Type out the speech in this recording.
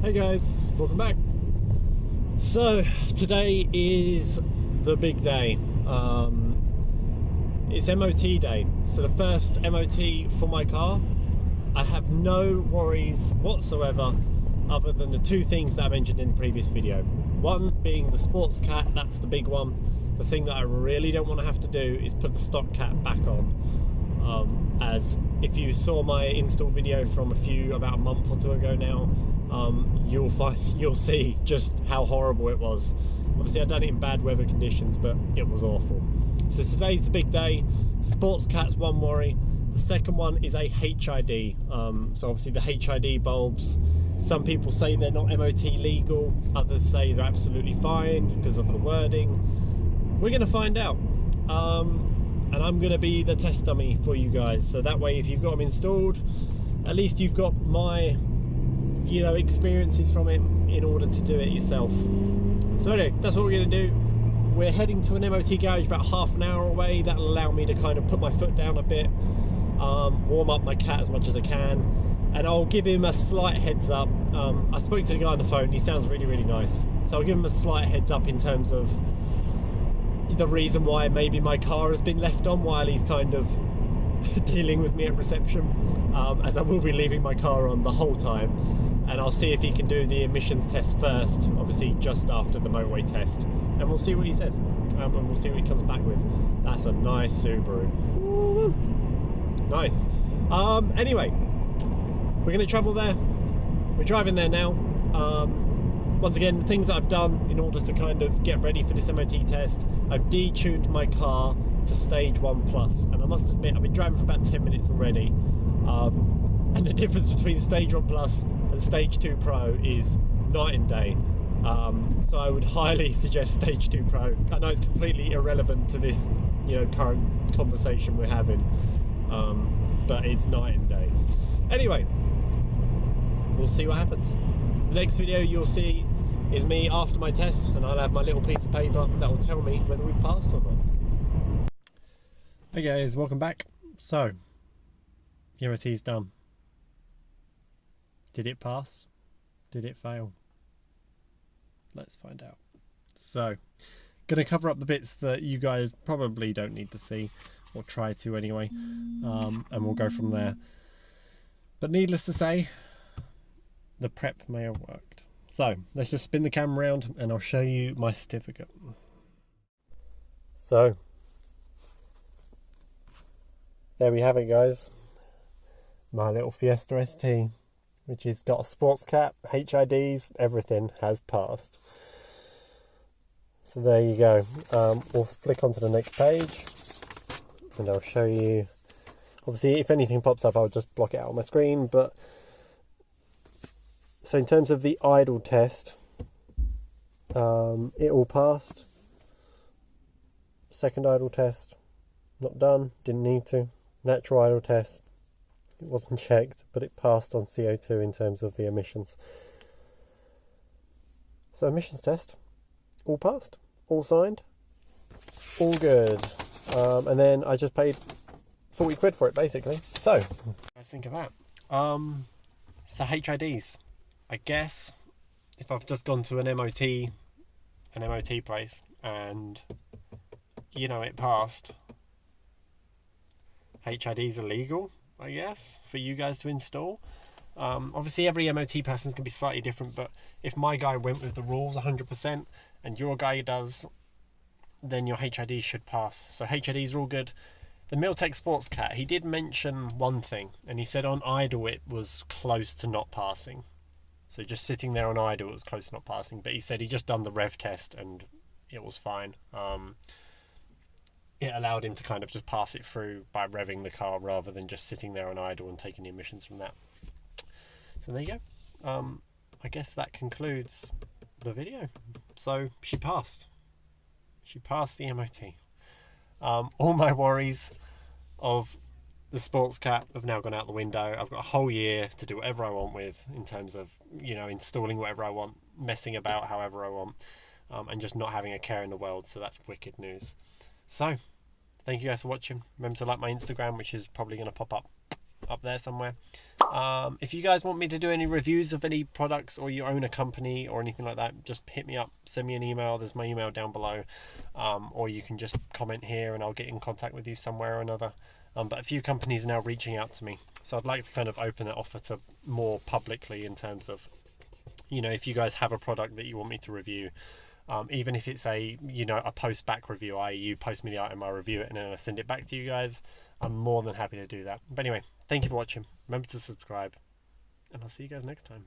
Hey guys, welcome back. So today is the big day. It's MOT day, so the first MOT for my car. I have no worries whatsoever other than the two things that I mentioned in the previous video. One being the sports cat, that's the big one. The thing that I really don't want to have to do is put the stock cat back on. As if you saw my install video from about a month or two ago now, you'll see just how horrible it was. Obviously I've done it in bad weather conditions, but it was awful. So today's the big day. Sports cat's one worry. The second one is a HID. So obviously the HID bulbs, some people say they're not MOT legal, others say they're absolutely fine because of the wording. We're gonna find out. And I'm gonna be the test dummy for you guys. So that way, if you've got them installed, at least you've got my, experiences from it in order to do it yourself. So anyway, that's what we're gonna do. We're heading to an MOT garage about half an hour away. That'll allow me to kind of put my foot down a bit, warm up my cat as much as I can, and I'll give him a slight heads up. I spoke to the guy on the phone, he sounds really, really nice. So I'll give him a slight heads up in terms of the reason why maybe my car has been left on while he's kind of dealing with me at reception, as I will be leaving my car on the whole time, and I'll see if he can do the emissions test first, obviously just after the motorway test, and we'll see what he says, and we'll see what he comes back with. That's a nice Subaru. Woo! Nice. Anyway, we're going to travel there. We're driving there now. Once again, the things that I've done in order to kind of get ready for this MOT test, I've detuned my car to stage 1 plus, and I must admit I've been driving for about 10 minutes already, and the difference between stage 1 plus and stage 2 pro is night and day. So I would highly suggest stage 2 pro. I know it's completely irrelevant to this current conversation we're having, but it's night and day. Anyway, we'll see what happens. The next video you'll see is me after my test, and I'll have my little piece of paper that will tell me whether we've passed or not. Hey guys, welcome back. So, the MOT's done. Did it pass? Did it fail? Let's find out. So, gonna cover up the bits that you guys probably don't need to see, or try to anyway, and we'll go from there. But needless to say, the prep may have worked. So let's just spin the camera around and I'll show you my certificate. So there we have it, guys. My little Fiesta ST, which has got a sports cap, HIDs, everything has passed. So there you go. We'll flick onto the next page and I'll show you. Obviously if anything pops up I'll just block it out on my screen, but so in terms of the idle test, it all passed. Second idle test, not done, didn't need to. Natural idle test, it wasn't checked, but it passed on CO2 in terms of the emissions. So emissions test, all passed, all signed, all good. And then I just paid 40 quid for it basically. So, let's think of that. So HIDs. I guess if I've just gone to an MOT place and it passed, HIDs are legal, I guess, for you guys to install. Obviously every MOT person is going to be slightly different, but if my guy went with the rules 100% and your guy does, then your HID should pass. So HIDs are all good. The Miltech Sports Cat, he did mention one thing, and he said on idle it was close to not passing. So just sitting there on idle, it was close to not passing. But he said he just done the rev test and it was fine. It allowed him to kind of just pass it through by revving the car rather than just sitting there on idle and taking the emissions from that. So there you go. I guess that concludes the video. So she passed. She passed the MOT. All my worries of the sports cap have now gone out the window. I've got a whole year to do whatever I want with, in terms of installing whatever I want, messing about however I want, and just not having a care in the world. So that's wicked news. So thank you guys for watching. Remember to like my Instagram, which is probably going to pop up up there somewhere. If you guys want me to do any reviews of any products, or you own a company or anything like that, just hit me up, send me an email. There's my email down below, or you can just comment here and I'll get in contact with you somewhere or another. But a few companies are now reaching out to me, so I'd like to kind of open that offer to more publicly, in terms of, you know, if you guys have a product that you want me to review, even if it's a, you know, a post back review, i.e. you post me the item, I review it and then I send it back to you guys, I'm more than happy to do that. But anyway, thank you for watching. Remember to subscribe, and I'll see you guys next time.